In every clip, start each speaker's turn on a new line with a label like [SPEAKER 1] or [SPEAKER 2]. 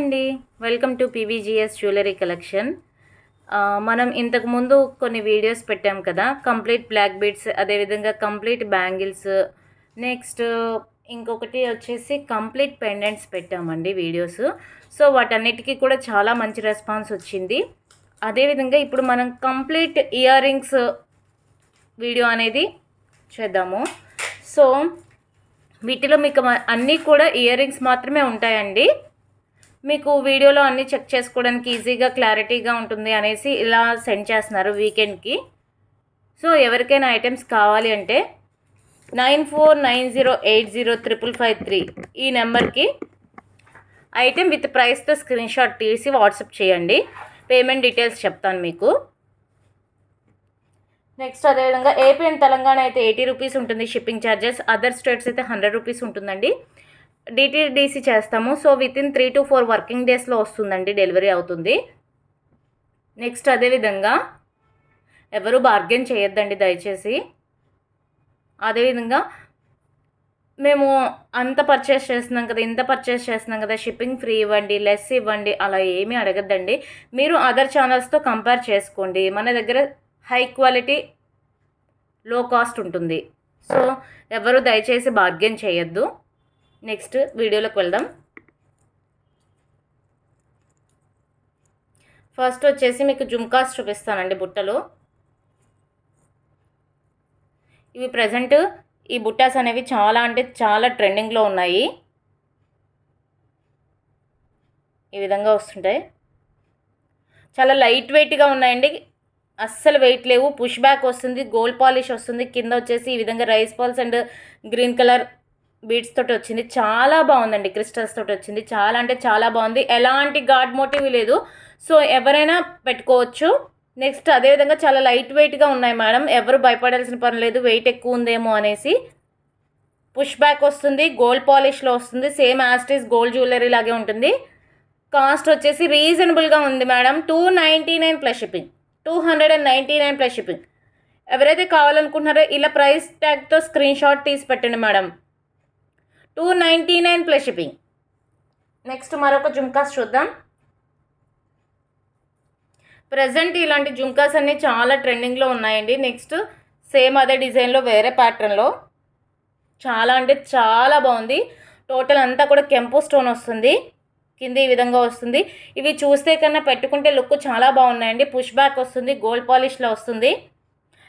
[SPEAKER 1] అండి. Welcome to PVGS jewellery collection. మనం ఇంతకుముందు కొన్ని వీడియోస్ పెట్టాం కదా, కంప్లీట్ బ్లాక్ బీడ్స్, అదేవిధంగా కంప్లీట్ బ్యాంగిల్స్, నెక్స్ట్ ఇంకొకటి వచ్చేసి కంప్లీట్ పెండెంట్స్ పెట్టామండి వీడియోస్. సో వాటన్నిటికీ కూడా చాలా మంచి రెస్పాన్స్ వచ్చింది. అదేవిధంగా ఇప్పుడు మనం కంప్లీట్ ఇయర్ రింగ్స్ వీడియో అనేది చేద్దాము. సో వీటిలో మీకు అన్నీ కూడా ఇయర్ రింగ్స్ మాత్రమే ఉంటాయండి. మీకు వీడియోలో అన్నీ చెక్ చేసుకోవడానికి ఈజీగా క్లారిటీగా ఉంటుంది అనేసి ఇలా సెండ్ చేస్తున్నారు వీకెండ్కి. సో ఎవరికైనా ఐటమ్స్ కావాలి అంటే 9490805553 ఈ నెంబర్కి ఐటెం విత్ ప్రైస్తో స్క్రీన్ షాట్ తీసి వాట్సాప్ చేయండి. పేమెంట్ డీటెయిల్స్ చెప్తాను మీకు. నెక్స్ట్ అదేవిధంగా ఏపీ అండ్ తెలంగాణ అయితే 80 రూపీస్ ఉంటుంది షిప్పింగ్ ఛార్జెస్. అదర్ స్టేట్స్ అయితే 100 రూపీస్ ఉంటుందండి. డిటిడిసి చేస్తాము. సో వితిన్ 3 to 4 వర్కింగ్ డేస్లో వస్తుందండి, డెలివరీ అవుతుంది. నెక్స్ట్ అదేవిధంగా ఎవరు బార్గెన్ చేయొద్దండి దయచేసి. అదేవిధంగా మేము అంత పర్చేస్ చేస్తున్నాం కదా, ఇంత పర్చేస్ చేస్తున్నాం కదా, షిప్పింగ్ ఫ్రీ ఇవ్వండి, లెస్ ఇవ్వండి, అలా ఏమీ అడగద్దండి. మీరు అదర్ ఛానల్స్తో కంపేర్ చేసుకోండి. మన దగ్గర హై క్వాలిటీ లో కాస్ట్ ఉంటుంది. సో ఎవరు దయచేసి బార్గెన్ చేయొద్దు. నెక్స్ట్ వీడియోలోకి వెళ్దాం. ఫస్ట్ వచ్చేసి మీకు జుమ్కాస్ చూపిస్తానండి. బుట్టలు ఇవి ప్రజెంట్ ఈ బుట్టాస్ అనేవి చాలా అంటే చాలా ట్రెండింగ్లో ఉన్నాయి. ఈ విధంగా వస్తుంటాయి. చాలా లైట్ వెయిట్గా ఉన్నాయండి, అస్సలు వెయిట్ లేవు. పుష్ బ్యాక్ వస్తుంది, గోల్డ్ పాలిష్ వస్తుంది. కింద వచ్చేసి ఈ విధంగా rice Paul's and green colour beads తోటి వచ్చింది. చాలా బాగుందండి. క్రిస్టల్స్ తోటి వచ్చింది. చాలా అంటే చాలా బాగుంది. ఎలాంటి గాడ్ మోటివ్ లేదు. సో ఎవరైనా పెట్టుకోవచ్చు. నెక్స్ట్ అదేవిధంగా చాలా లైట్ వెయిట్గా ఉన్నాయి మేడం. ఎవరు భయపడాల్సిన పని లేదు వెయిట్ ఎక్కువ ఉందేమో అనేసి. పుష్ బ్యాక్ వస్తుంది, గోల్డ్ పాలిష్లో వస్తుంది. సేమ్ యాస్టీస్ గోల్డ్ జ్యువెలరీ లాగే ఉంటుంది. కాస్ట్ వచ్చేసి రీజనబుల్గా ఉంది madam. 299 plus shipping. 299 plus shipping. ఎవరైతే కావాలనుకుంటున్నారో ఇలా ప్రైస్ ట్యాగ్తో స్క్రీన్ షాట్ తీసి పెట్టండి మేడం. 299 plus shipping. నెక్స్ట్ మరొక జుమ్కాస్ చూద్దాం. ప్రజెంట్ ఇలాంటి జుమ్కాస్ అన్నీ చాలా ట్రెండింగ్లో ఉన్నాయండి. నెక్స్ట్ సేమ్ అదే డిజైన్లో వేరే ప్యాటర్న్లో చాలా అంటే చాలా బాగుంది. టోటల్ అంతా కూడా కెంపు స్టోన్ వస్తుంది. కింద ఈ విధంగా వస్తుంది. ఇవి చూస్తే కన్నా పెట్టుకుంటే లుక్ చాలా బాగున్నాయండి. పుష్ బ్యాక్ వస్తుంది, గోల్డ్ పాలిష్లో వస్తుంది.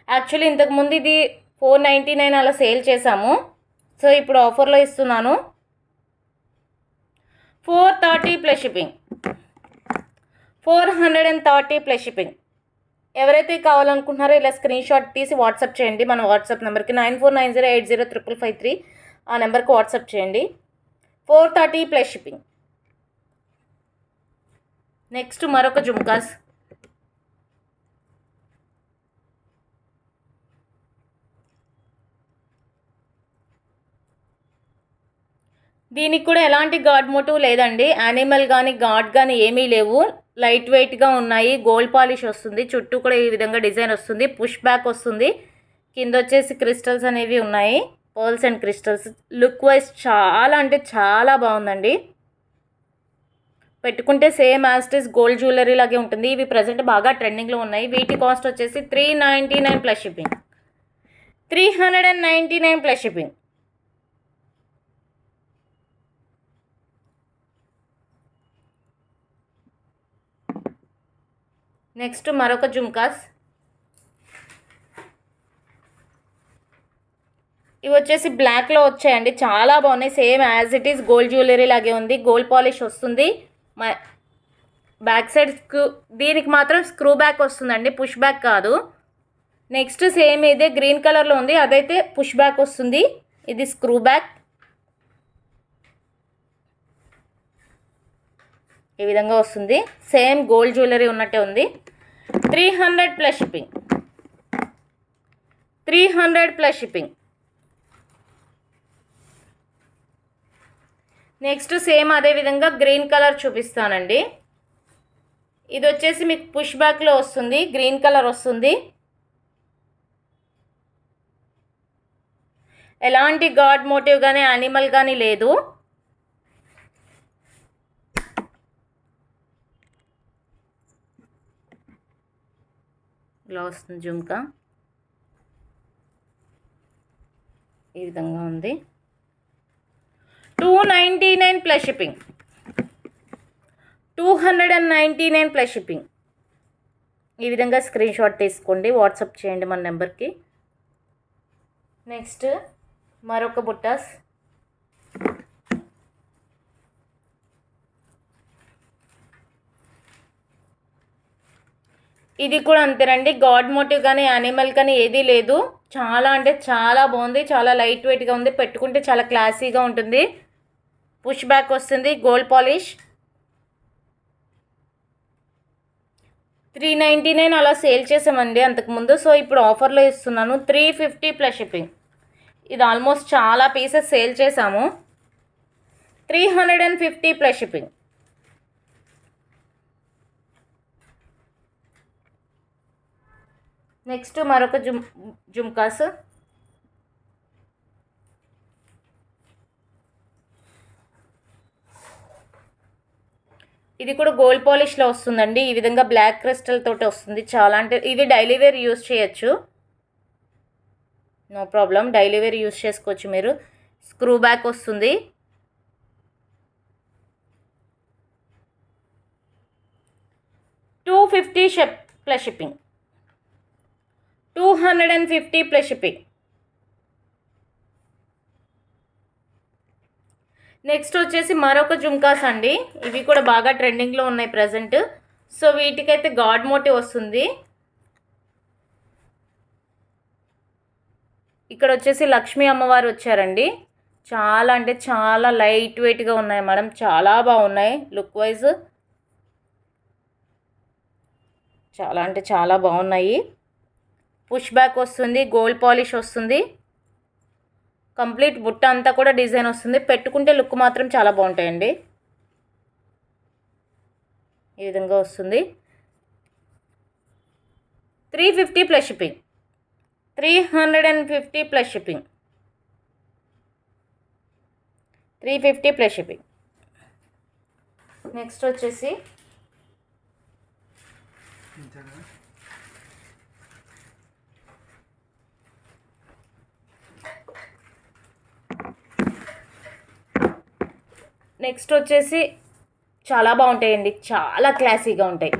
[SPEAKER 1] యాక్చువల్లీ ఇంతకుముందు ఇది 499 అలా సేల్ చేశాము. సో ఇప్పుడు ఆఫర్లో ఇస్తున్నాను. 430 ప్లస్ షిప్పింగ్. 430 plus shipping. ఎవరైతే కావాలనుకుంటున్నారో ఇలా స్క్రీన్ షాట్ తీసి వాట్సాప్ చేయండి. మన వాట్సాప్ నెంబర్కి 9490805553 ఆ నెంబర్కి వాట్సాప్ చేయండి. 430 ప్లస్ షిప్పింగ్. నెక్స్ట్ మరొక జుమ్కాస్. దీనికి కూడా ఎలాంటి గాడ్ మోటివ్ లేదండి. యానిమల్ కానీ గాడ్ కానీ ఏమీ లేవు. లైట్ వెయిట్గా ఉన్నాయి. గోల్డ్ పాలిష్ వస్తుంది. చుట్టూ కూడా ఈ విధంగా డిజైన్ వస్తుంది. పుష్ బ్యాక్ వస్తుంది. కింద వచ్చేసి క్రిస్టల్స్ అనేవి ఉన్నాయి, pearls and crystals. Look wise చాలా అంటే చాలా బాగుందండి. పెట్టుకుంటే సేమ్ యాస్టీస్ గోల్డ్ జ్యువెలరీ లాగే ఉంటుంది. ఇవి ప్రజెంట్ బాగా ట్రెండింగ్లో ఉన్నాయి. వీటి కాస్ట్ వచ్చేసి 399 plus shipping. 399 plus shipping. Next మరొక జుమ్కాస్. ఇవి వచ్చేసి బ్లాక్లో వచ్చాయండి. చాలా బాగున్నాయి. Same as it is gold jewellery లాగే ఉంది. గోల్డ్ పాలిష్ వస్తుంది. బ్యాక్ సైడ్ దీనికి మాత్రం స్క్రూ బ్యాక్ వస్తుందండి, పుష్ బ్యాక్ కాదు. నెక్స్ట్ సేమ్ ఇదే గ్రీన్ కలర్లో ఉంది, అదైతే పుష్ బ్యాక్ వస్తుంది. ఇది స్క్రూ బ్యాక్. ఈ విధంగా వస్తుంది. సేమ్ గోల్డ్ జ్యువెలరీ ఉన్నట్టే ఉంది. 300 plus shipping. 300 plus shipping. Next same అదేవిధంగా గ్రీన్ కలర్ చూపిస్తానండి. ఇది వచ్చేసి మీకు పుష్ బ్యాక్లో వస్తుంది, గ్రీన్ కలర్ వస్తుంది. ఎలాంటి గాడ్ మోటివ్ కానీ యానిమల్ కానీ లేదు. ఇలా వస్తుంది జుమ్కా, ఈ విధంగా ఉంది. 299 ప్లస్ షిప్పింగ్, 299 ప్లస్ షిప్పింగ్. ఈ విధంగా స్క్రీన్ షాట్ తీసుకోండి, వాట్సాప్ చేయండి మన నెంబర్కి. నెక్స్ట్ మరొక బుట్టాస్, ఇది కూడా అంతేనండి. గాడ్ మోటివ్ కానీ యానిమల్ కానీ ఏదీ లేదు. చాలా అంటే చాలా బాగుంది, చాలా లైట్ వెయిట్గా ఉంది, పెట్టుకుంటే చాలా క్లాసీగా ఉంటుంది. పుష్ బ్యాక్ వస్తుంది, గోల్డ్ పాలిష్. 399 అలా సేల్ చేసామండి అంతకుముందు. సో ఇప్పుడు ఆఫర్లో ఇస్తున్నాను 350 ప్లస్ షిప్పింగ్. ఇది ఆల్మోస్ట్ చాలా పీసెస్ సేల్ చేసాము. 350 ప్లస్ షిప్పింగ్. నెక్స్ట్ మరొక జుమ్కాస్, ఇది కూడా గోల్డ్ పాలిష్లో వస్తుందండి. ఈ విధంగా బ్లాక్ క్రిస్టల్ తోటి వస్తుంది. చాలా అంటే ఇది డైలీ వేర్ యూస్ చేయొచ్చు, no problem, daily wear use చేసుకోవచ్చు మీరు. స్క్రూ బ్యాక్ వస్తుంది. $250 plus shipping, 250 plus shipping. Next వచ్చేసి మరొక జుమ్కాస్ అండి. ఇవి కూడా బాగా ట్రెండింగ్లో ఉన్నాయి ప్రజెంట్. సో వీటికైతే గాడ్ మోటివ్ వస్తుంది. ఇక్కడ వచ్చేసి లక్ష్మీ అమ్మవారు వచ్చారండి. చాలా అంటే చాలా లైట్ వెయిట్గా ఉన్నాయి మేడం, చాలా బాగున్నాయి లుక్ వైజ్, చాలా అంటే చాలా బాగున్నాయి. పుష్ బ్యాక్ వస్తుంది, గోల్డ్ పాలిష్ వస్తుంది, కంప్లీట్ బుట్ట అంతా కూడా డిజైన్ వస్తుంది. పెట్టుకుంటే లుక్ మాత్రం చాలా బాగుంటాయండి. ఈ విధంగా వస్తుంది. 350 plus shipping, 350 plus shipping, 350 plus shipping. Next వచ్చేసి చాలా బాగుంటాయండి, చాలా క్లాసీగా ఉంటాయి,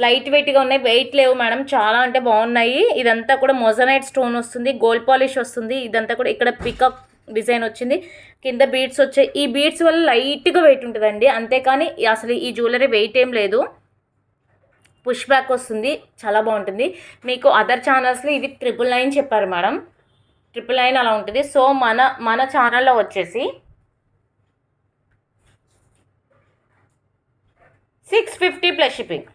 [SPEAKER 1] లైట్ వెయిట్గా ఉన్నాయి, వెయిట్ లేవు మేడం, చాలా అంటే బాగున్నాయి. ఇదంతా కూడా మొజనైట్ స్టోన్ వస్తుంది, గోల్డ్ పాలిష్ వస్తుంది. ఇదంతా కూడా ఇక్కడ పికాక్ డిజైన్ వచ్చింది, కింద బీడ్స్ వచ్చాయి. ఈ బీడ్స్ వల్ల లైట్గా వెయిట్ ఉంటుందండి, అంతేకాని అసలు ఈ జ్యువెలరీ వెయిట్ ఏం లేదు. పుష్ బ్యాక్ వస్తుంది, చాలా బాగుంటుంది. మీకు అదర్ ఛానల్స్లో ఇవి 999 చెప్పారు మేడం, 999 అలా ఉంటుంది. సో మన ఛానల్లో వచ్చేసి 650 ప్లస్ షిప్పింగ్,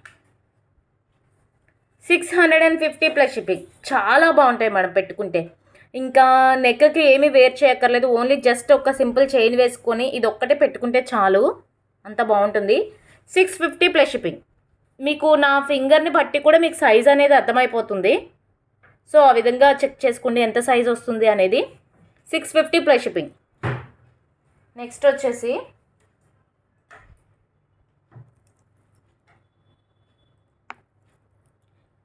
[SPEAKER 1] 650 ప్లస్ షిప్పింగ్. చాలా బాగుంటాయి మేడం పెట్టుకుంటే. ఇంకా నెక్కి ఏమీ వేర్ చేయక్కర్లేదు, ఓన్లీ జస్ట్ ఒక సింపుల్ చైన్ వేసుకొని ఇది ఒక్కటే పెట్టుకుంటే చాలు, అంత బాగుంటుంది. 650 ప్లస్ షిప్పింగ్. మీకు నా ఫింగర్ని బట్టి కూడా మీకు సైజ్ అనేది అర్థమైపోతుంది. సో ఆ విధంగా చెక్ చేసుకోండి ఎంత సైజ్ వస్తుంది అనేది. 650 ప్లస్ షిప్పింగ్. నెక్స్ట్ వచ్చేసి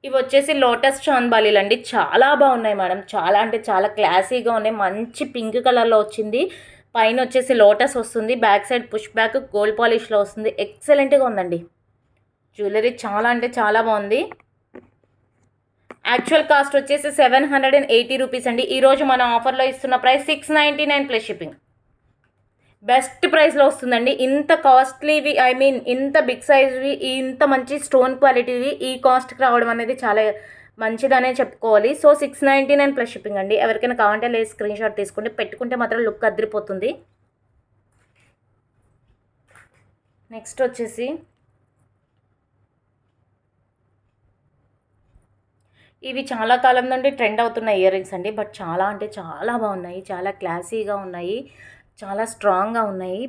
[SPEAKER 1] ఇవి వచ్చేసి లోటస్ చాన్బాలీలు అండి, చాలా బాగున్నాయి మేడం, చాలా అంటే చాలా క్లాసీగా ఉన్నాయి. మంచి పింక్ కలర్లో వచ్చింది, పైన వచ్చేసి లోటస్ వస్తుంది, back side push back gold పాలిష్లో వస్తుంది. ఎక్సలెంట్గా ఉందండి జ్యువెలరీ, చాలా అంటే చాలా బాగుంది. యాక్చువల్ కాస్ట్ వచ్చేసి 780 రూపీస్ అండి. ఈరోజు మన ఆఫర్లో ఇస్తున్న ప్రైస్ 699 ప్లస్ షిప్పింగ్. బెస్ట్ ప్రైస్లో వస్తుందండి. ఇంత కాస్ట్లీవి, ఐ మీన్ ఇంత బిగ్ సైజ్వి, ఇంత మంచి స్టోన్ క్వాలిటీవి ఈ కాస్ట్కి రావడం అనేది చాలా మంచిదనే చెప్పుకోవాలి. సో 699 ప్లస్ షిప్పింగ్ అండి. ఎవరికైనా కావాలంటే లేదు స్క్రీన్ షాట్ తీసుకోండి, పెట్టుకుంటే మాత్రం లుక్ అదిరిపోతుంది. నెక్స్ట్ వచ్చేసి ఇవి చాలా కాలం నుండి ట్రెండ్ అవుతున్న ఇయర్ రింగ్స్ అండి, బట్ చాలా అంటే చాలా బాగున్నాయి, చాలా క్లాసీగా ఉన్నాయి, చాలా స్ట్రాంగ్గా ఉన్నాయి.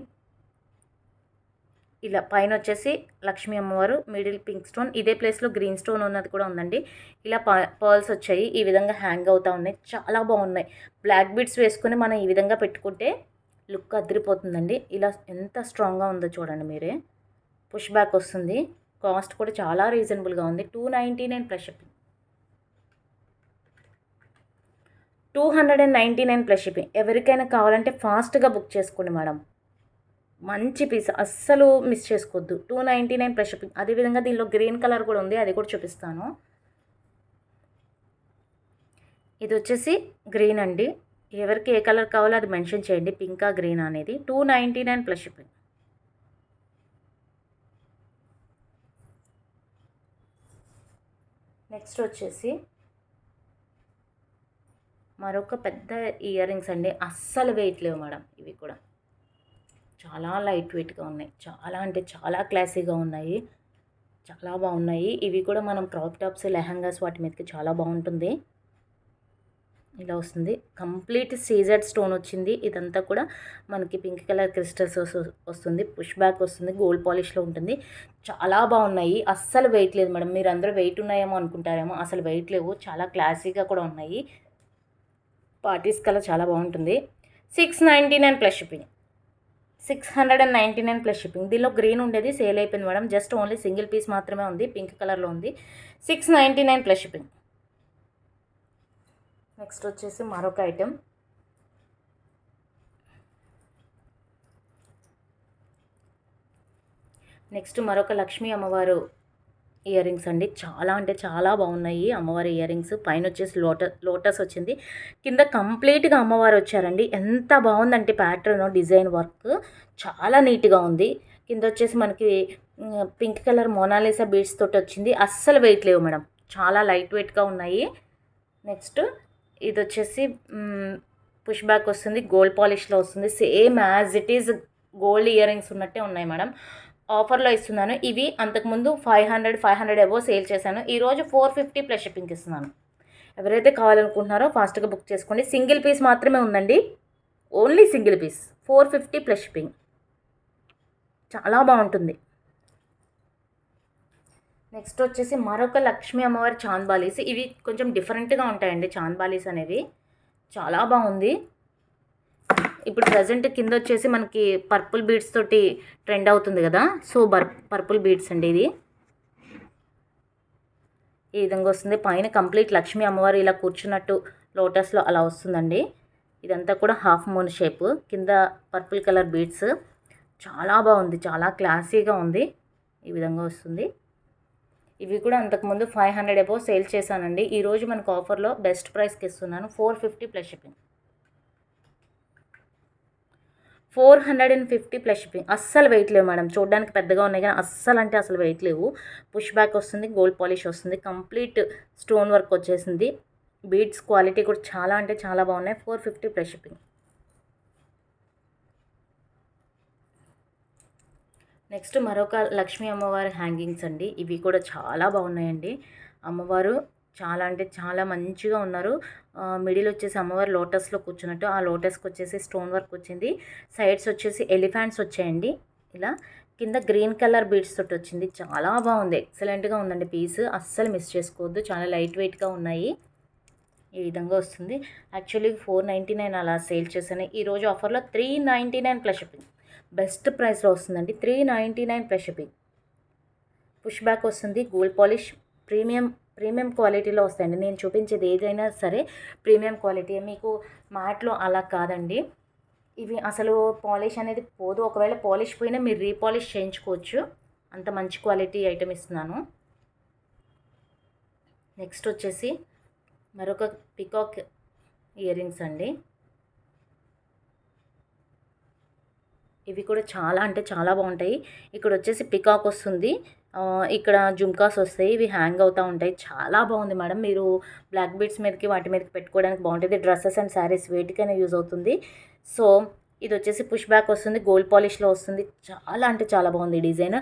[SPEAKER 1] ఇలా పైన వచ్చేసి లక్ష్మీ అమ్మవారు, మిడిల్ పింక్ స్టోన్, ఇదే ప్లేస్లో గ్రీన్ స్టోన్ ఉన్నది కూడా ఉందండి. ఇలా పర్ల్స్ వచ్చాయి, ఈ విధంగా హ్యాంగ్ అవుతూ ఉన్నాయి, చాలా బాగున్నాయి. బ్లాక్ బీడ్స్ వేసుకొని మనం ఈ విధంగా పెట్టుకుంటే లుక్ అదిరిపోతుందండి. ఇలా ఎంత స్ట్రాంగ్గా ఉందో చూడండి మీరే. పుష్ బ్యాక్ వస్తుంది, కాస్ట్ కూడా చాలా రీజనబుల్గా ఉంది, 299 ప్లస్ షిప్పింగ్. 299 plus shipping. ఎవరికైనా కావాలంటే ఫాస్ట్గా బుక్ చేసుకోండి మేడం. మంచి పీస్, అస్సలు మిస్ చేసుకోవద్దు. 299 ప్లస్ షిప్పింగ్. అదేవిధంగా దీనిలో గ్రీన్ కలర్ కూడా ఉంది, అది కూడా చూపిస్తాను. ఇది వచ్చేసి గ్రీన్ అండి. ఎవరికి ఏ కలర్ కావాలో అది మెన్షన్ చేయండి, పింకా గ్రీన్ అనేది. 299 ప్లస్ షిప్పింగ్. నెక్స్ట్ వచ్చేసి మరొక పెద్ద ఇయర్ రింగ్స్ అండి. అస్సలు వెయిట్ లేవు మేడం. ఇవి కూడా చాలా లైట్ వెయిట్గా ఉన్నాయి. చాలా అంటే చాలా క్లాసీగా ఉన్నాయి. చాలా బాగున్నాయి. ఇవి కూడా మనం క్రాప్ టాప్స్, లెహంగాస్ వాటి మీదకి చాలా బాగుంటుంది. ఇలా వస్తుంది. కంప్లీట్ సీజెడ్ స్టోన్ వచ్చింది. ఇదంతా కూడా మనకి పింక్ కలర్ క్రిస్టల్స్ వస్తుంది. పుష్ బ్యాక్ వస్తుంది. గోల్డ్ పాలిష్లో ఉంటుంది. చాలా బాగున్నాయి. అస్సలు వెయిట్ లేదు మేడం. మీరు అందరూ వెయిట్ ఉన్నాయేమో అనుకుంటారేమో, అసలు వెయిట్ లేవు. చాలా క్లాసీగా కూడా ఉన్నాయి. పార్టీస్ కలర్ చాలా బాగుంటుంది. 699 ప్లస్ షిప్పింగ్. 699 plus shipping. దీనిలో గ్రీన్ ఉండేది సేల్ అయిపోయింది madam. Just only single piece మాత్రమే ఉంది, పింక్ కలర్లో ఉంది. 699 ప్లస్ షిప్పింగ్. నెక్స్ట్ వచ్చేసి మరొక ఐటెం. నెక్స్ట్ మరొక లక్ష్మీ అమ్మవారు ఇయర్ రింగ్స్ అండి. చాలా అంటే చాలా బాగున్నాయి అమ్మవారి ఇయర్ రింగ్స్. పైన వచ్చేసి లోటస్ వచ్చింది. కింద కంప్లీట్గా అమ్మవారు వచ్చారండి. ఎంత బాగుందంటే ప్యాటర్న్, డిజైన్ వర్క్ చాలా నీట్గా ఉంది. కింద వచ్చేసి మనకి పింక్ కలర్ మోనాలిసా బీడ్స్ తోటి వచ్చింది. అస్సలు వెయిట్ లేవు మేడం. చాలా లైట్ వెయిట్గా ఉన్నాయి. నెక్స్ట్ ఇది వచ్చేసి పుష్ బ్యాక్ వస్తుంది. గోల్డ్ పాలిష్లో వస్తుంది. Same as it is gold ear rings ఉన్నట్టే ఉన్నాయి మేడం. ఆఫర్లో ఇస్తున్నాను. ఇవి అంతకుముందు 500 అబోవ్ సేల్ చేశాను. ఈరోజు 450 ప్లస్ షిప్పింగ్ ఇస్తున్నాను. ఎవరైతే కావాలనుకుంటున్నారో ఫాస్ట్గా బుక్ చేసుకోండి. సింగిల్ పీస్ మాత్రమే ఉందండి. Only single piece. 450 plus shipping. చాలా బాగుంటుంది. నెక్స్ట్ వచ్చేసి మరొక లక్ష్మీ అమ్మవారి చాంద్బాలీస్. ఇవి కొంచెం డిఫరెంట్గా ఉంటాయండి చాంద్బాలీస్ అనేవి. చాలా బాగుంది. ఇప్పుడు ప్రజెంట్ కింద వచ్చేసి మనకి పర్పుల్ బీడ్స్ తోటి ట్రెండ్ అవుతుంది కదా, సో పర్పుల్ బీడ్స్ అండి. ఇది ఈ విధంగా వస్తుంది. పైన కంప్లీట్ లక్ష్మీ అమ్మవారు ఇలా కూర్చున్నట్టు లోటస్లో అలా వస్తుందండి. ఇదంతా కూడా హాఫ్ మూన్ షేప్. కింద పర్పుల్ కలర్ బీడ్స్. చాలా బాగుంది. చాలా క్లాసీగా ఉంది. ఈ విధంగా వస్తుంది. ఇవి కూడా అంతకుముందు 500 అబోవ్ సేల్ చేశానండి. ఈరోజు మనకు ఆఫర్లో బెస్ట్ ప్రైస్కి ఇస్తున్నాను. 450 ప్లస్ షిప్పింగ్. 450 plus shipping. అస్సలు వెయిట్ లేవు మేడం. చూడడానికి పెద్దగా ఉన్నాయి కానీ అస్సలు అంటే అసలు వెయిట్ లేవు. పుష్ బ్యాక్ వస్తుంది. గోల్డ్ పాలిష్ వస్తుంది. కంప్లీట్ స్టోన్ వర్క్ వచ్చేసింది. బీడ్స్ క్వాలిటీ కూడా చాలా అంటే చాలా బాగున్నాయి. 450 ప్లస్ షిప్పింగ్. నెక్స్ట్ మరొక లక్ష్మీ అమ్మవారి హ్యాంగింగ్స్ అండి. ఇవి కూడా చాలా బాగున్నాయండి. అమ్మవారు చాలా అంటే చాలా మంచిగా ఉన్నారు. మిడిల్ వచ్చేసి అమ్మవారు లోటస్లో కూర్చున్నట్టు, ఆ లోటస్కి వచ్చేసి స్టోన్ వర్క్ వచ్చింది. సైడ్స్ వచ్చేసి ఎలిఫెంట్స్ వచ్చాయండి. ఇలా కింద గ్రీన్ కలర్ బీడ్స్ తోటి వచ్చింది. చాలా బాగుంది. ఎక్సలెంట్గా ఉందండి పీస్. అస్సలు మిస్ చేసుకోవద్దు. చాలా లైట్ వెయిట్గా ఉన్నాయి. ఈ విధంగా వస్తుంది. యాక్చువల్లీ 499 అలా సేల్ చేశాను. ఈరోజు ఆఫర్లో 399 ప్లస్ షిప్పింగ్. బెస్ట్ ప్రైస్లో వస్తుందండి. 399 ప్లస్ షిప్పింగ్. పుష్ బ్యాక్ వస్తుంది. గోల్డ్ పాలిష్ ప్రీమియం క్వాలిటీలో వస్తాయండి. నేను చూపించేది ఏదైనా సరే ప్రీమియం క్వాలిటీ. మీకు మ్యాట్లో అలా కాదండి. ఇవి అసలు పాలిష్ అనేది పోదు. ఒకవేళ పాలిష్ పోయినా మీరు రీపాలిష్ చేయించుకోవచ్చు. అంత మంచి క్వాలిటీ ఐటమ్ ఇస్తున్నాను. నెక్స్ట్ వచ్చేసి మరొక పికాక్ ఇయర్ రింగ్స్ అండి. ఇవి కూడా చాలా అంటే చాలా బాగుంటాయి. ఇక్కడ వచ్చేసి పికాక్ వస్తుంది. ఇక్కడ జుమ్కాస్ వస్తాయి. ఇవి హ్యాంగ్ అవుతూ ఉంటాయి. చాలా బాగుంది మేడం. మీరు బ్లాక్ బీడ్స్ మీదకి వాటి మీదకి పెట్టుకోవడానికి బాగుంటుంది. డ్రెస్సెస్ అండ్ శారీస్ వేటికైనా యూజ్ అవుతుంది. సో ఇది వచ్చేసి పుష్ బ్యాక్ వస్తుంది. గోల్డ్ పాలిష్లో వస్తుంది. చాలా అంటే చాలా బాగుంది డిజైన్.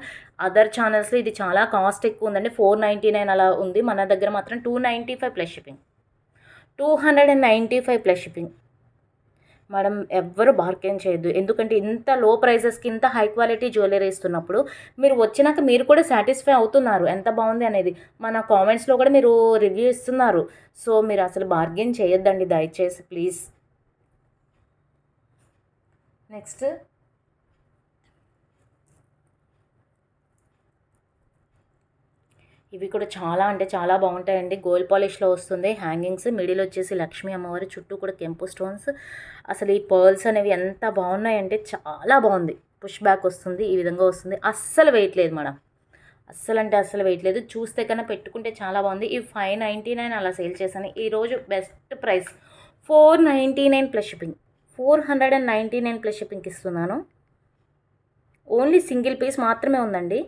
[SPEAKER 1] అదర్ ఛానల్స్లో ఇది చాలా కాస్ట్ ఎక్కువ ఉందండి. 499 అలా ఉంది. మన దగ్గర మాత్రం 295 plus shipping. 295 plus shipping. Madam ఎవ్వరు బార్గెన్ చేయొద్దు. ఎందుకంటే ఇంత లో ప్రైజెస్కి ఇంత హై క్వాలిటీ జ్యువెలరీ ఇస్తున్నప్పుడు మీరు వచ్చినాక మీరు కూడా సాటిస్ఫై అవుతున్నారు ఎంత బాగుంది అనేది. మన కామెంట్స్లో కూడా మీరు రివ్యూ ఇస్తున్నారు. సో మీరు అసలు బార్గెన్ చేయొద్దండి దయచేసి ప్లీజ్. నెక్స్ట్ ఇవి కూడా చాలా అంటే చాలా బాగుంటాయండి. గోల్డ్ పాలిష్లో వస్తుంది. హ్యాంగింగ్స్ మిడిల్ వచ్చేసి లక్ష్మీ అమ్మవారి, చుట్టూ కూడా కెంపు స్టోన్స్. అసలు ఈ పర్ల్స్ అనేవి ఎంత బాగున్నాయంటే చాలా బాగుంది. పుష్ బ్యాక్ వస్తుంది, ఈ విధంగా వస్తుంది. అస్సలు వెయిట్ లేదు మేడం, అస్సలు అంటే అస్సలు వెయిట్ లేదు. చూస్తే కన్నా పెట్టుకుంటే చాలా బాగుంది. ఇవి 599 అలా సేల్ చేశాను. ఈరోజు best price 499 plus shipping, 499 plus షిప్పింగ్కి ఇస్తున్నాను. ఓన్లీ సింగిల్ పీస్ మాత్రమే ఉందండి.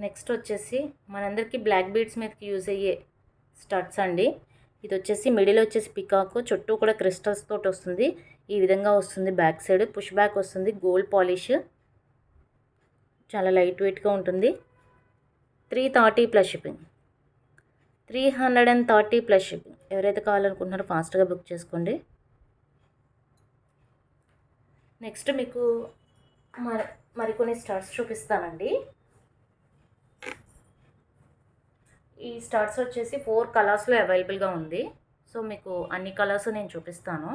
[SPEAKER 1] నెక్స్ట్ వచ్చేసి మనందరికీ బ్లాక్ బీడ్స్ మీదకి యూజ్ అయ్యే స్టడ్స్ అండి. ఇది వచ్చేసి మిడిల్ వచ్చేసి పికాకు, చుట్టూ కూడా క్రిస్టల్స్ తోటి వస్తుంది. ఈ విధంగా వస్తుంది. బ్యాక్ సైడ్ పుష్ బ్యాక్ వస్తుంది. గోల్డ్ పాలిష్, చాలా లైట్ వెయిట్గా ఉంటుంది. 330 ప్లస్ షిప్పింగ్, 330 ప్లస్ షిప్పింగ్. ఎవరైతే కావాలనుకుంటున్నారో ఫాస్ట్గా బుక్ చేసుకోండి. నెక్స్ట్ మీకు మరికొన్ని స్టడ్స్ చూపిస్తానండి. ఈ స్టడ్స్ వచ్చేసి 4 కలర్స్లో అవైలబుల్గా ఉంది. సో మీకు అన్ని కలర్స్ నేను చూపిస్తాను.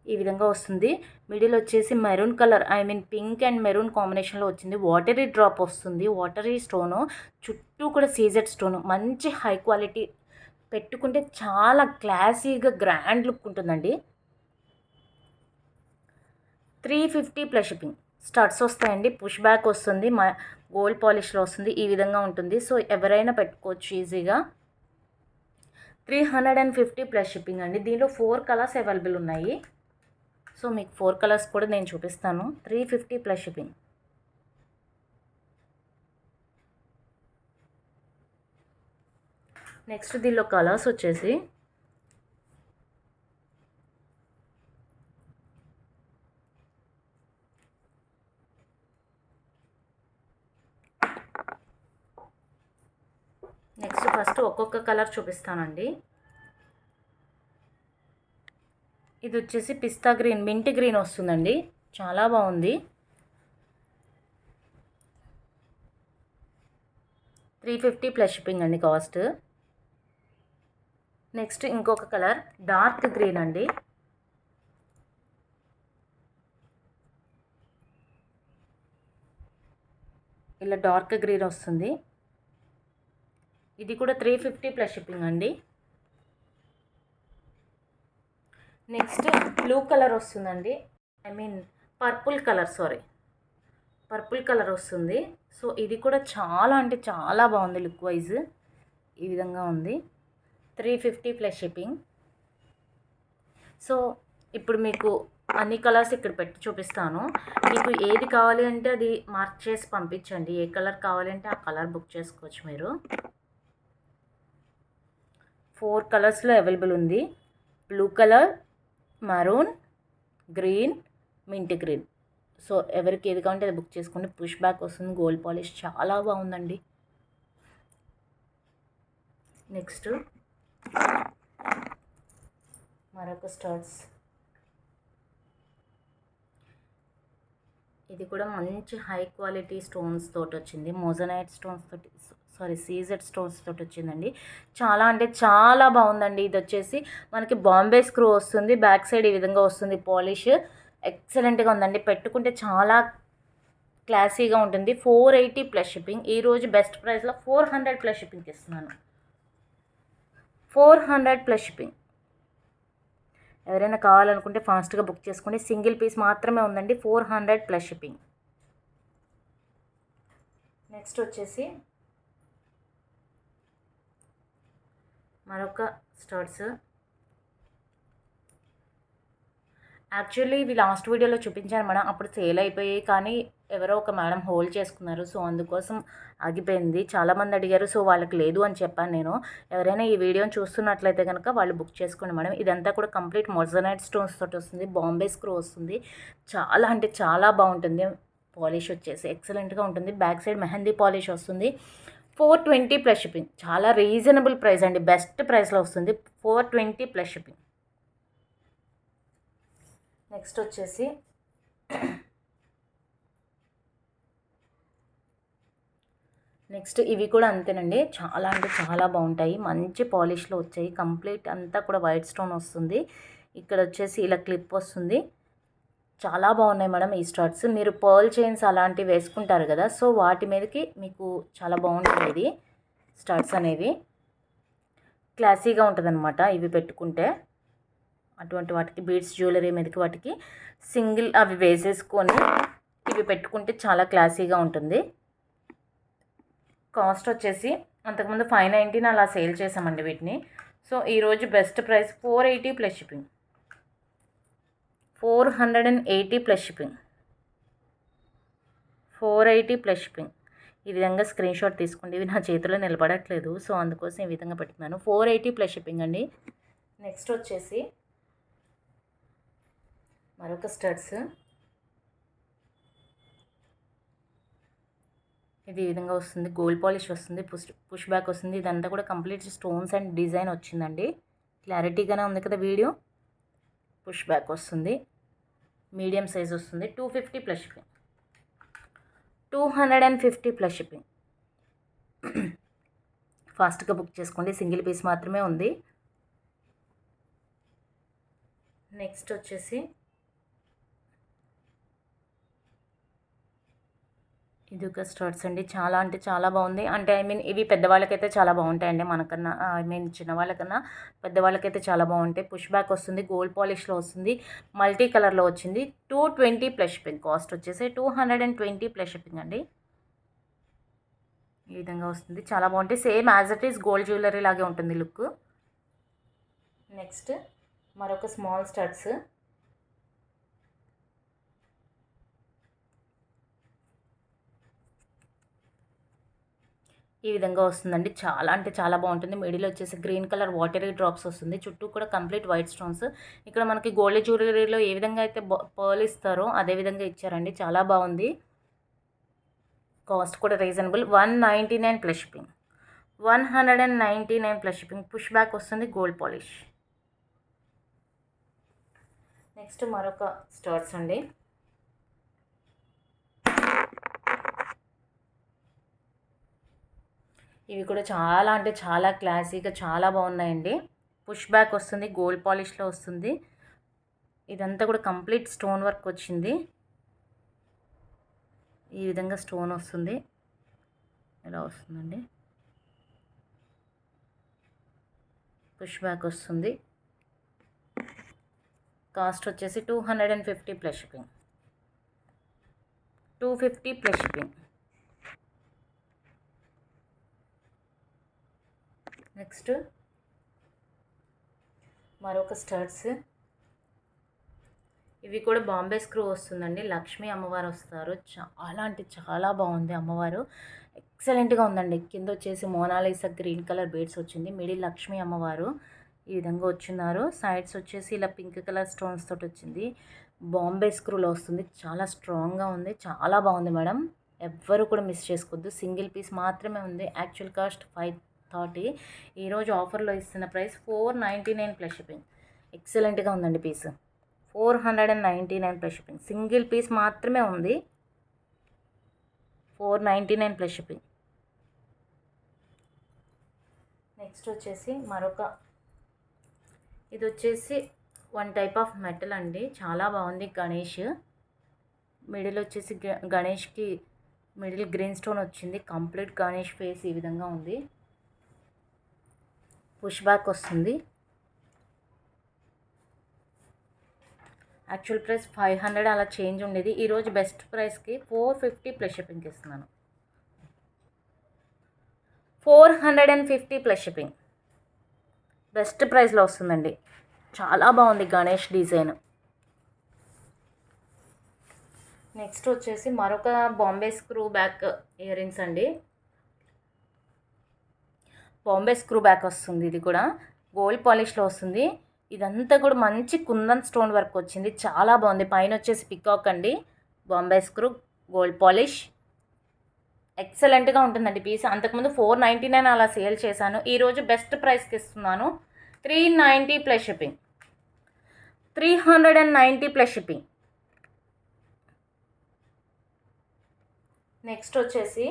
[SPEAKER 1] ఈ విధంగా వస్తుంది. మిడిల్ వచ్చేసి maroon colour, pink and maroon కాంబినేషన్లో వచ్చింది. వాటరీ డ్రాప్ వస్తుంది, వాటరీ స్టోను, చుట్టూ కూడా సీజెడ్ స్టోను. మంచి హై క్వాలిటీ, పెట్టుకుంటే చాలా క్లాసీగా గ్రాండ్ లుక్ ఉంటుందండి. 350 ప్లస్ షిప్పింగ్. స్టడ్స్ వస్తాయండి. పుష్ బ్యాక్ వస్తుంది, గోల్డ్ పాలిష్లో వస్తుంది. ఈ విధంగా ఉంటుంది. సో ఎవరైనా పెట్టుకోవచ్చు ఈజీగా. 350 ప్లస్ షిప్పింగ్ అండి. దీనిలో 4 కలర్స్ అవైలబుల్ ఉన్నాయి. సో మీకు 4 కలర్స్ కూడా నేను చూపిస్తాను. 350 ప్లస్ షిప్పింగ్. నెక్స్ట్ దీనిలో కలర్స్ వచ్చేసి ఫస్ట్ ఒక్కొక్క కలర్ చూపిస్తానండి. ఇది వచ్చేసి పిస్తా గ్రీన్, మింట్ గ్రీన్ వస్తుందండి. చాలా బాగుంది. 350 ప్లస్ షిప్పింగ్ అండి కాస్ట్. నెక్స్ట్ ఇంకొక కలర్ డార్క్ గ్రీన్ అండి. ఇలా డార్క్ గ్రీన్ వస్తుంది. ఇది కూడా 350 ప్లస్ షిప్పింగ్ అండి. నెక్స్ట్ బ్లూ కలర్ వస్తుందండి. పర్పుల్ కలర్ వస్తుంది. సో ఇది కూడా చాలా అంటే చాలా బాగుంది. లుక్ వైజ్ ఈ విధంగా ఉంది. 350 ప్లస్ షిప్పింగ్. సో ఇప్పుడు మీకు అన్ని కలర్స్ ఇక్కడ పెట్టి చూపిస్తాను. మీకు ఏది కావాలి అంటే అది మార్క్ చేసి పంపించండి. ఏ కలర్ కావాలంటే ఆ కలర్ బుక్ చేసుకోవచ్చు మీరు. 4 కలర్స్లో అవైలబుల్ ఉంది. Blue colour, maroon, green, mint green. So ఎవరికి ఏది కావాలంటే అది బుక్ చేసుకోండి. పుష్ బ్యాక్ వస్తుంది, గోల్డ్ పాలిష్ చాలా బాగుందండి. నెక్స్ట్ మరొక స్టడ్స్. ఇది కూడా మంచి హై క్వాలిటీ స్టోన్స్ తోటి వచ్చింది. మోజనైట్ స్టోన్స్ తోటి, సీజెడ్ స్టోన్స్ తోటి వచ్చిందండి. చాలా అంటే చాలా బాగుందండి. ఇది వచ్చేసి మనకి బాంబే స్క్రూ వస్తుంది. బ్యాక్ సైడ్ ఈ విధంగా వస్తుంది. పాలిష్ ఎక్సలెంట్గా ఉందండి. పెట్టుకుంటే చాలా క్లాసీగా ఉంటుంది. 480 ప్లస్ షిప్పింగ్. ఈరోజు బెస్ట్ ప్రైస్లో 400 ప్లస్ షిప్పింగ్కి ఇస్తున్నాను. 400 ప్లస్ షిప్పింగ్. ఎవరైనా కావాలనుకుంటే ఫాస్ట్గా బుక్ చేసుకోండి. సింగిల్ పీస్ మాత్రమే ఉందండి. 400 ప్లస్ షిప్పింగ్. నెక్స్ట్ వచ్చేసి మరొక స్టడ్స్. యాక్చువల్లీ ఇవి లాస్ట్ వీడియోలో చూపించాను మేడం, అప్పుడు సేల్ అయిపోయాయి. కానీ ఎవరో ఒక మేడం హోల్డ్ చేసుకున్నారు. సో అందుకోసం ఆగిపోయింది. చాలామంది అడిగారు. సో వాళ్ళకి లేదు అని చెప్పాను నేను. ఎవరైనా ఈ వీడియోని చూస్తున్నట్లయితే కనుక వాళ్ళు బుక్ చేసుకోండి మేడం. ఇదంతా కూడా కంప్లీట్ మొజనైట్ స్టోన్స్ తోటి వస్తుంది. బాంబే స్క్రూ వస్తుంది. చాలా అంటే చాలా బాగుంటుంది. పాలిష్ వచ్చేసి ఎక్సలెంట్గా ఉంటుంది. బ్యాక్ సైడ్ మెహందీ పాలిష్ వస్తుంది. 420 ప్లస్ షిప్పింగ్. చాలా రీజనబుల్ ప్రైస్ అండి. బెస్ట్ ప్రైస్లో వస్తుంది. 420 ప్లస్ షిప్పింగ్. నెక్స్ట్ వచ్చేసి ఇవి కూడా అంతేనండి. చాలా అంటే చాలా బాగుంటాయి. మంచి పాలిష్లో వచ్చాయి. కంప్లీట్ అంతా కూడా వైట్ స్టోన్ వస్తుంది. ఇక్కడ వచ్చేసి ఇలా క్లిప్ వస్తుంది. చాలా బాగున్నాయి మేడం ఈ స్టడ్స్. మీరు పర్ల్ చైన్స్ అలాంటివి వేసుకుంటారు కదా, సో వాటి మీదకి మీకు చాలా బాగుంటుంది ఇది స్టడ్స్ అనేవి. క్లాసీగా ఉంటుంది అనమాట ఇవి పెట్టుకుంటే. అటువంటి వాటికి బీడ్స్ జ్యువెలరీ మీదకి వాటికి సింగిల్ అవి వేసేసుకొని ఇవి పెట్టుకుంటే చాలా క్లాసీగా ఉంటుంది. కాస్ట్ వచ్చేసి అంతకుముందు 519 అలా సేల్ చేసామండి వీటిని. సో ఈరోజు best price 480 plus shipping. 480 plus shipping. 480 plus shipping. ఈ విధంగా స్క్రీన్ షాట్ తీసుకోండి. ఇవి నా చేతిలో నిలబడట్లేదు, సో అందుకోసం ఈ విధంగా పెట్టుకున్నాను. 480 ప్లస్ షిప్పింగ్ అండి. నెక్స్ట్ వచ్చేసి మరొక స్టడ్స్. ఇది ఈ విధంగా వస్తుంది. గోల్డ్ పాలిష్ వస్తుంది, పుష్ బ్యాక్ వస్తుంది. ఇదంతా కూడా కంప్లీట్ స్టోన్స్ అండ్ డిజైన్ వచ్చిందండి. క్లారిటీగానే ఉంది కదా వీడియో. పుష్ బ్యాక్ వస్తుంది, మీడియం సైజ్ వస్తుంది. 250 ప్లస్ షిప్పింగ్. 250 plus shipping. ఫాస్ట్గా బుక్ చేసుకోండి, సింగిల్ పీస్ మాత్రమే ఉంది. నెక్స్ట్ వచ్చేసి ఇది ఒక స్టడ్స్ అండి. చాలా అంటే చాలా బాగుంది. అంటే ఇవి పెద్దవాళ్ళకైతే చాలా బాగుంటాయండి. మనకన్నా చిన్నవాళ్ళకన్నా పెద్దవాళ్ళకైతే చాలా బాగుంటాయి. పుష్ బ్యాక్ వస్తుంది, గోల్డ్ పాలిష్లో వస్తుంది, మల్టీ కలర్లో వచ్చింది. 220 ప్లస్ షిప్పింగ్. కాస్ట్ వచ్చేసి 220 ప్లస్ షిప్పింగ్ అండి. ఈ విధంగా వస్తుంది, చాలా బాగుంటాయి. Same as it is gold jewellery లాగే ఉంటుంది లుక్. నెక్స్ట్ మరొక స్మాల్ స్టడ్స్. ఈ విధంగా వస్తుందండి. చాలా అంటే చాలా బాగుంటుంది. మిడిల్ వచ్చేసి గ్రీన్ కలర్ వాటరీ డ్రాప్స్ వస్తుంది. చుట్టూ కూడా కంప్లీట్ వైట్ స్టోన్స్. ఇక్కడ మనకి గోల్డ్ జ్యువెలరీలో ఏ విధంగా అయితే పర్ల్ ఇస్తారో అదే విధంగా ఇచ్చారండి. చాలా బాగుంది. కాస్ట్ కూడా reasonable. 199 plus shipping. 199 plus shipping. Push back వస్తుంది, గోల్డ్ పాలిష్. నెక్స్ట్ మరొక స్టడ్స్ అండి. ఇవి కూడా చాలా అంటే చాలా క్లాసీగా చాలా బాగున్నాయండి. పుష్ బ్యాక్ వస్తుంది, గోల్డ్ పాలిష్లో వస్తుంది. ఇదంతా కూడా కంప్లీట్ స్టోన్ వర్క్ వచ్చింది. ఈ విధంగా స్టోన్ వస్తుంది. ఇలా వస్తుందండి. పుష్ బ్యాక్ వస్తుంది. కాస్ట్ వచ్చేసి 250 plus shipping. 250 plus shipping. Next మరొక స్టడ్స్. ఇవి కూడా బాంబే స్క్రూ వస్తుందండి. లక్ష్మీ అమ్మవారు వస్తారు. చాలా అంటే చాలా బాగుంది అమ్మవారు. ఎక్సలెంట్గా ఉందండి. కింద వచ్చేసి మోనాలిసా గ్రీన్ కలర్ బీడ్స్ వచ్చింది. మిడిల్ లక్ష్మీ అమ్మవారు ఈ విధంగా వచ్చినారు. సైడ్స్ వచ్చేసి ఇలా పింక్ కలర్ స్టోన్స్ తోటి వచ్చింది. బాంబే స్క్రూలో వస్తుంది. చాలా స్ట్రాంగ్గా ఉంది, చాలా బాగుంది మేడం. ఎవ్వరు కూడా మిస్ చేసుకోవద్దు. సింగిల్ పీస్ మాత్రమే ఉంది. Actual cost 530. ఈరోజు ఆఫర్లో ఇస్తున్న ప్రైస్ 499 ప్లస్ షిప్పింగ్. ఎక్సలెంట్గా ఉందండి piece. 499 plus shipping. Single piece మాత్రమే ఉంది. 499 ప్లస్ షిప్పింగ్. నెక్స్ట్ వచ్చేసి మరొక, ఇది వచ్చేసి వన్ టైప్ ఆఫ్ మెటల్ అండి. చాలా బాగుంది. గణేష్ మిడిల్ వచ్చేసి గణేష్కి మిడిల్ గ్రీన్ స్టోన్ వచ్చింది. కంప్లీట్ గణేష్ ఫేస్ ఈ విధంగా ఉంది. పుష్ బ్యాక్ వస్తుంది. యాక్చువల్ ప్రైస్ 500 అలా చేంజ్ ఉండేది. ఈరోజు బెస్ట్ ప్రైస్కి 450 ప్లస్ షిప్పింగ్కి ఇస్తున్నాను. 450 ప్లస్ షిప్పింగ్. బెస్ట్ ప్రైస్లో వస్తుందండి. చాలా బాగుంది గణేష్ డిజైన్. నెక్స్ట్ వచ్చేసి మరొక Bombay screw back ear rings అండి. బాంబే స్క్రూ బ్యాక్ వస్తుంది. ఇది కూడా గోల్డ్ పాలిష్లో వస్తుంది. ఇదంతా కూడా మంచి కుందన్ స్టోన్ వర్క్ వచ్చింది. చాలా బాగుంది. పైన వచ్చేసి పికాక్ అండి. Bombay screw gold polish. ఎక్సలెంట్గా ఉంటుందండి పీస్. అంతకుముందు 499 అలా సేల్ చేశాను. ఈరోజు బెస్ట్ ప్రైస్కి ఇస్తున్నాను. 390 plus shipping. 390 plus shipping. Next వచ్చేసి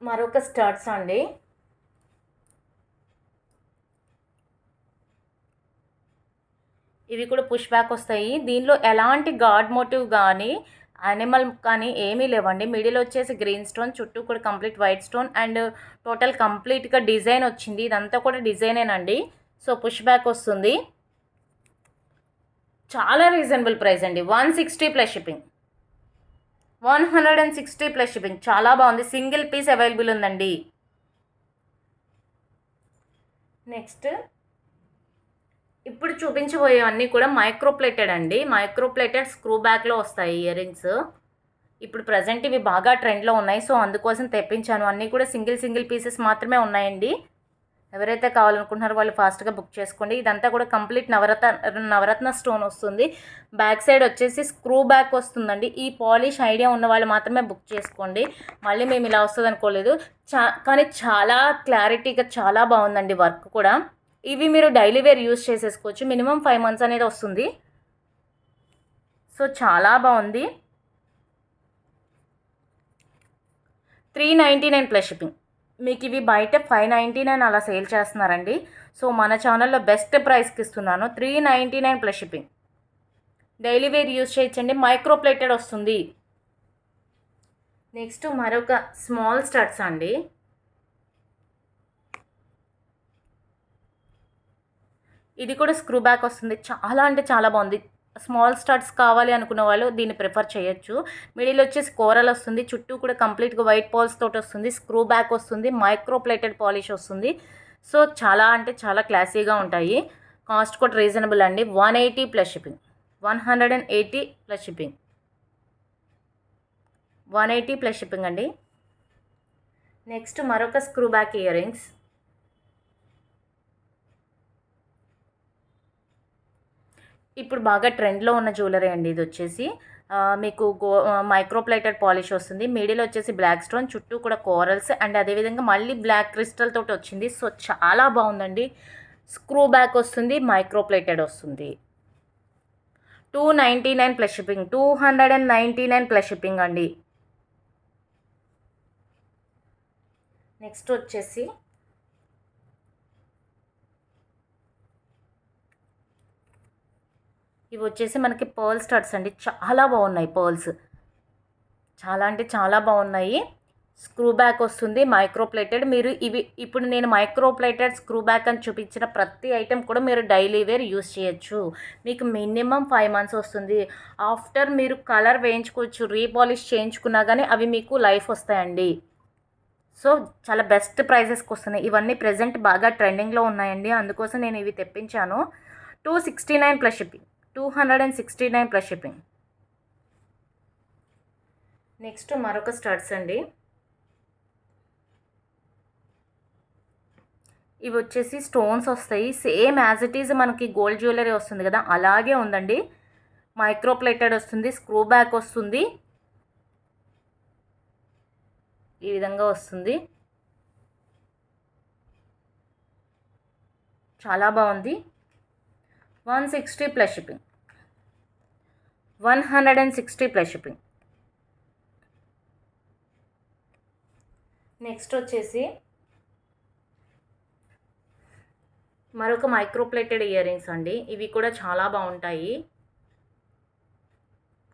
[SPEAKER 1] మరొక స్టడ్స్ అండి. ఇవి కూడా పుష్ బ్యాక్ వస్తాయి. దీనిలో ఎలాంటి గాడ్ మోటివ్ కానీ యానిమల్ కానీ ఏమీ లేవండి. మిడిల్ వచ్చేసి గ్రీన్ స్టోన్, చుట్టూ కూడా complete white stone and total కంప్లీట్గా డిజైన్ వచ్చింది. ఇదంతా కూడా డిజైనేనండి. సో పుష్ బ్యాక్ వస్తుంది. చాలా రీజనబుల్ ప్రైస్ అండి. 160 ప్లస్ షిప్పింగ్. 160 plus shipping. చాలా బాగుంది. సింగిల్ పీస్ అవైలబుల్ ఉందండి. నెక్స్ట్ ఇప్పుడు చూపించబోయేవన్నీ కూడా మైక్రోప్లేటెడ్ అండి. మైక్రోప్లేటెడ్ స్క్రూ బ్యాక్లో వస్తాయి ఇయర్ రింగ్స్. ఇప్పుడు ప్రజెంట్ ఇవి బాగా ట్రెండ్లో ఉన్నాయి. సో అందుకోసం తెప్పించాను. అన్నీ కూడా సింగిల్ పీసెస్ మాత్రమే ఉన్నాయండి. ఎవరైతే కావాలనుకుంటున్నారో వాళ్ళు ఫాస్ట్గా బుక్ చేసుకోండి. ఇదంతా కూడా కంప్లీట్ నవరత్న స్టోన్ వస్తుంది. బ్యాక్ సైడ్ వచ్చేసి స్క్రూ బ్యాక్ వస్తుందండి. ఈ పాలిష్ ఐడియా ఉన్న వాళ్ళు మాత్రమే బుక్ చేసుకోండి. మళ్ళీ మేము ఇలా వస్తుంది అనుకోలేదు. కానీ చాలా క్లారిటీగా చాలా బాగుందండి వర్క్ కూడా. ఇవి మీరు డైలీ వేర్ యూస్ చేసేసుకోవచ్చు. మినిమం 5 months అనేది వస్తుంది. సో చాలా బాగుంది. 399 ప్లస్ షిప్పింగ్. మీకు ఇవి బయట 599 అలా సేల్ చేస్తున్నారండి. సో మన ఛానల్లో బెస్ట్ ప్రైస్కి ఇస్తున్నాను. 399 plus shipping. Daily wear use చేయొచ్చండి. మైక్రోప్లేటెడ్ వస్తుంది. నెక్స్ట్ మరొక స్మాల్ స్టడ్స్ అండి. ఇది కూడా స్క్రూ బ్యాక్ వస్తుంది. చాలా అంటే చాలా బాగుంది. స్మాల్ స్టడ్స్ కావాలి అనుకున్న వాళ్ళు దీన్ని ప్రిఫర్ చేయొచ్చు. మిడిల్ వచ్చేసి కోరల్ వస్తుంది. చుట్టూ కూడా కంప్లీట్గా వైట్ పాల్స్ తోటి వస్తుంది. స్క్రూ బ్యాక్ వస్తుంది. మైక్రోప్లేటెడ్ పాలిష్ వస్తుంది. సో చాలా అంటే చాలా క్లాసీగా ఉంటాయి. కాస్ట్ కూడా రీజనబుల్ అండి. 180 plus shipping. 180 plus shipping. 180 plus shipping అండి. నెక్స్ట్ మరొక స్క్రూ బ్యాక్ ఇయర్ రింగ్స్. ఇప్పుడు బాగా ట్రెండ్లో ఉన్న జ్యువెలరీ అండి. ఇది వచ్చేసి మీకు మైక్రోప్లేటెడ్ పాలిష్ వస్తుంది. మిడిల్ వచ్చేసి బ్లాక్ స్టోన్, చుట్టూ కూడా కోరల్స్ అండ్ అదేవిధంగా మళ్ళీ బ్లాక్ క్రిస్టల్ తోటి వచ్చింది. సో చాలా బాగుందండి. స్క్రూ బ్యాక్ వస్తుంది. మైక్రోప్లేటెడ్ వస్తుంది. 299 ప్లస్ షిప్పింగ్. 299 ప్లస్ షిప్పింగ్ అండి. నెక్స్ట్ వచ్చేసి ఇవి వచ్చేసి మనకి పర్ల్ స్టడ్స్ అండి. చాలా బాగున్నాయి పర్ల్స్. చాలా అంటే చాలా బాగున్నాయి. స్క్రూ బ్యాక్ వస్తుంది. మైక్రోప్లేటెడ్. మీరు ఇవి ఇప్పుడు నేను మైక్రోప్లేటెడ్ స్క్రూ బ్యాక్ అని చూపించిన ప్రతి ఐటెం కూడా మీరు డైలీ వేర్ యూస్ చేయొచ్చు. మీకు మినిమం 5 months వస్తుంది. ఆఫ్టర్ మీరు కలర్ వేయించుకోవచ్చు, రీపాలిష్ చేయించుకున్నా కానీ అవి మీకు లైఫ్ వస్తాయండి. సో చాలా బెస్ట్ ప్రైజెస్కి వస్తున్నాయి. ఇవన్నీ ప్రజెంట్ బాగా ట్రెండింగ్లో ఉన్నాయండి. అందుకోసం నేను ఇవి తెప్పించాను. 269 plus shipping. 269 plus shipping. Next మరొక స్టడ్స్ అండి. ఇవి వచ్చేసి స్టోన్స్ వస్తాయి. సేమ్ యాజ్ ఇట్ ఈజ్ మనకి గోల్డ్ జ్యువెలరీ వస్తుంది కదా అలాగే ఉందండి. మైక్రోప్లేటెడ్ వస్తుంది. స్క్రూ బ్యాక్ వస్తుంది. ఈ విధంగా వస్తుంది. చాలా బాగుంది. 160 plus shipping. 160 plus shipping. Next వచ్చేసి మరొక మైక్రోప్లేటెడ్ ఇయర్ రింగ్స్ అండి. ఇవి కూడా చాలా బాగుంటాయి.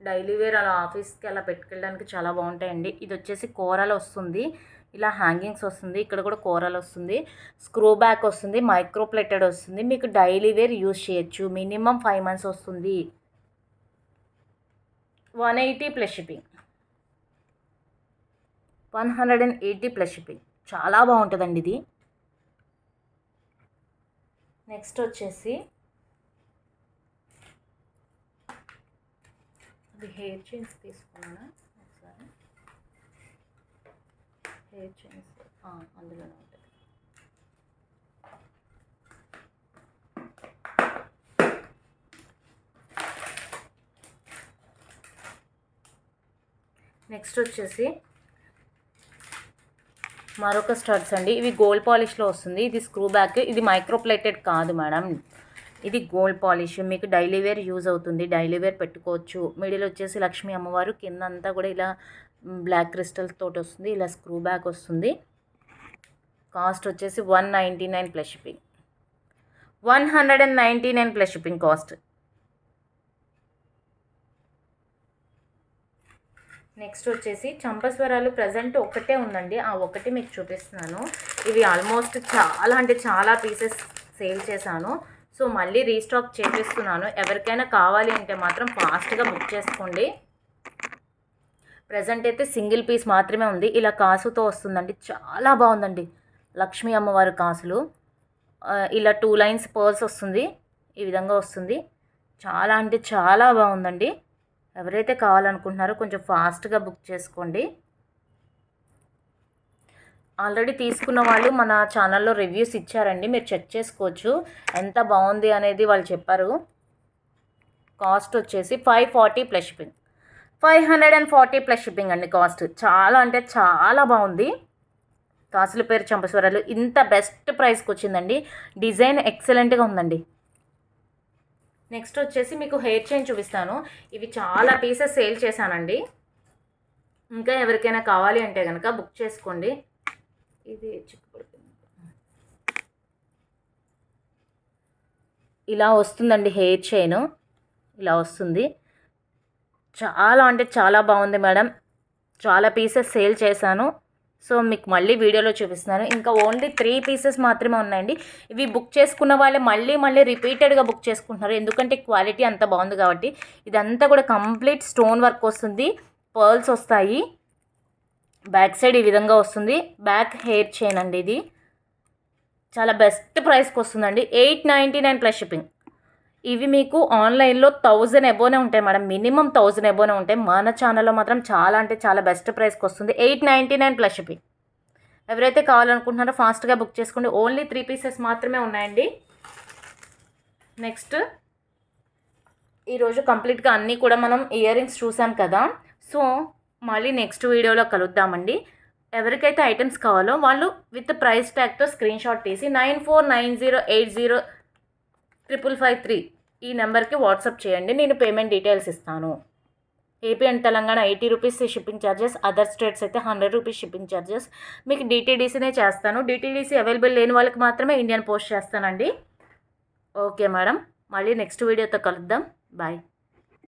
[SPEAKER 1] డైలీ వేర్ అలా ఆఫీస్కి అలా పెట్టుకెళ్ళడానికి చాలా బాగుంటాయండి. ఇది వచ్చేసి కోరల్ వస్తుంది. ఇలా హ్యాంగింగ్స్ వస్తుంది. ఇక్కడ కూడా కోరల్ వస్తుంది. స్క్రూ బ్యాక్ వస్తుంది. మైక్రోప్లేటెడ్ వస్తుంది. మీకు డైలీ వేర్ యూజ్ చేయొచ్చు. మినిమం 5 months వస్తుంది. 180 ప్లస్ షిప్పింగ్. 180 plus shipping. చాలా బాగుంటుందండి ఇది. నెక్స్ట్ వచ్చేసి అది హెయిర్ చైన్స్ తీసుకున్నాను ఒకసారి. హెయిర్ చైన్స్ అందులోనే ఉంటుంది. నెక్స్ట్ వచ్చేసి మరొక స్టడ్స్ అండి. ఇవి గోల్డ్ పాలిష్లో వస్తుంది. ఇది స్క్రూ బ్యాక్. ఇది మైక్రోప్లేటెడ్ కాదు మేడం. ఇది గోల్డ్ పాలిష్. మీకు డైలీ వేర్ యూజ్ అవుతుంది. డైలీ వేర్ పెట్టుకోవచ్చు. మిడిల్ వచ్చేసి లక్ష్మీ అమ్మవారు, కింద అంతా కూడా ఇలా బ్లాక్ క్రిస్టల్స్ తోటి వస్తుంది. ఇలా స్క్రూ బ్యాక్ వస్తుంది. కాస్ట్ వచ్చేసి 199 plus shipping. 199 plus shipping cost. Next వచ్చేసి చంపస్వరాలు ప్రజెంట్ ఒకటే ఉందండి, ఆ ఒకటి మీకు చూపిస్తున్నాను. ఇవి ఆల్మోస్ట్ చాలా అంటే చాలా పీసెస్ సేల్ చేశాను. సో మళ్ళీ రీస్టాక్ చేపిస్తున్నాను. ఎవరికైనా కావాలి అంటే మాత్రం ఫాస్ట్గా బుక్ చేసుకోండి. ప్రజెంట్ అయితే సింగిల్ పీస్ మాత్రమే ఉంది. ఇలా కాసుతో వస్తుందండి, చాలా బాగుందండి. లక్ష్మీ అమ్మవారి కాసులు, ఇలా 2 లైన్స్ పర్ల్స్ వస్తుంది, ఈ విధంగా వస్తుంది. చాలా అంటే చాలా బాగుందండి. ఎవరైతే కావాలనుకుంటున్నారో కొంచెం ఫాస్ట్గా బుక్ చేసుకోండి. ఆల్రెడీ తీసుకున్న వాళ్ళు మన ఛానల్లో రివ్యూస్ ఇచ్చారండి, మీరు చెక్ చేసుకోవచ్చు ఎంత బాగుంది అనేది వాళ్ళు చెప్పారు. కాస్ట్ వచ్చేసి 540 ప్లస్ షిప్పింగ్, 540 ప్లస్ షిప్పింగ్ అండి కాస్ట్. చాలా అంటే చాలా బాగుంది. కాసుల పేరు చంపస్వరాలు, ఇంత బెస్ట్ ప్రైస్కి వచ్చిందండి. డిజైన్ ఎక్సలెంట్గా ఉందండి. నెక్స్ట్ వచ్చేసి మీకు హెయిర్ చైన్ చూపిస్తాను. ఇవి చాలా పీసెస్ సేల్ చేశానండి. ఇంకా ఎవరికైనా కావాలి అంటే కనుక బుక్ చేసుకోండి. ఇది ఇలా వస్తుందండి హెయిర్ చైన్, ఇలా వస్తుంది. చాలా అంటే చాలా బాగుంది మేడం. చాలా పీసెస్ సేల్ చేశాను. సో మీకు మళ్ళీ వీడియోలో చూపిస్తున్నాను. ఇంకా ఓన్లీ 3 పీసెస్ మాత్రమే ఉన్నాయండి. ఇవి బుక్ చేసుకున్న వాళ్ళే మళ్ళీ రిపీటెడ్గా బుక్ చేసుకుంటున్నారు, ఎందుకంటే క్వాలిటీ అంత బాగుంది కాబట్టి. ఇదంతా కూడా కంప్లీట్ స్టోన్ వర్క్ వస్తుంది, పర్ల్స్ వస్తాయి. బ్యాక్ సైడ్ ఈ విధంగా వస్తుంది. బ్యాక్ హెయిర్ చైన్ అండి ఇది. చాలా బెస్ట్ ప్రైస్కి వస్తుందండి. 899 ప్లస్ షిప్పింగ్. ఇవి మీకు ఆన్లైన్లో 1000 ఎబోనే ఉంటాయి మేడం, మినిమం 1000 ఎబోనే ఉంటాయి. మన ఛానల్లో మాత్రం చాలా అంటే చాలా బెస్ట్ ప్రైస్కి వస్తుంది. 899 ప్లస్ షిప్పింగ్. ఎవరైతే కావాలనుకుంటున్నారో ఫాస్ట్గా బుక్ చేసుకోండి. ఓన్లీ 3 పీసెస్ మాత్రమే ఉన్నాయండి. నెక్స్ట్ ఈరోజు కంప్లీట్గా అన్నీ కూడా మనం ఇయర్ రింగ్స్ చూసాం కదా. సో మళ్ళీ నెక్స్ట్ వీడియోలో కలుద్దామండి. ఎవరికైతే ఐటమ్స్ కావాలో వాళ్ళు విత్ ప్రైస్ ట్యాగ్తో స్క్రీన్ షాట్ తీసి 9490805553 ఈ నెంబర్కి వాట్సాప్ చేయండి. నేను పేమెంట్ డీటెయిల్స్ ఇస్తాను. AP and Telangana 80 rupees shipping charges, other states అయితే 100 రూపీస్ షిప్పింగ్ ఛార్జెస్. మీకు డిటీడీసీనే చేస్తాను. డిటీడీసీ అవైలబుల్ లేని వాళ్ళకి మాత్రమే ఇండియన్ పోస్ట్ చేస్తానండి. ఓకే మేడం, మళ్ళీ నెక్స్ట్ వీడియోతో కలుద్దాం. బాయ్.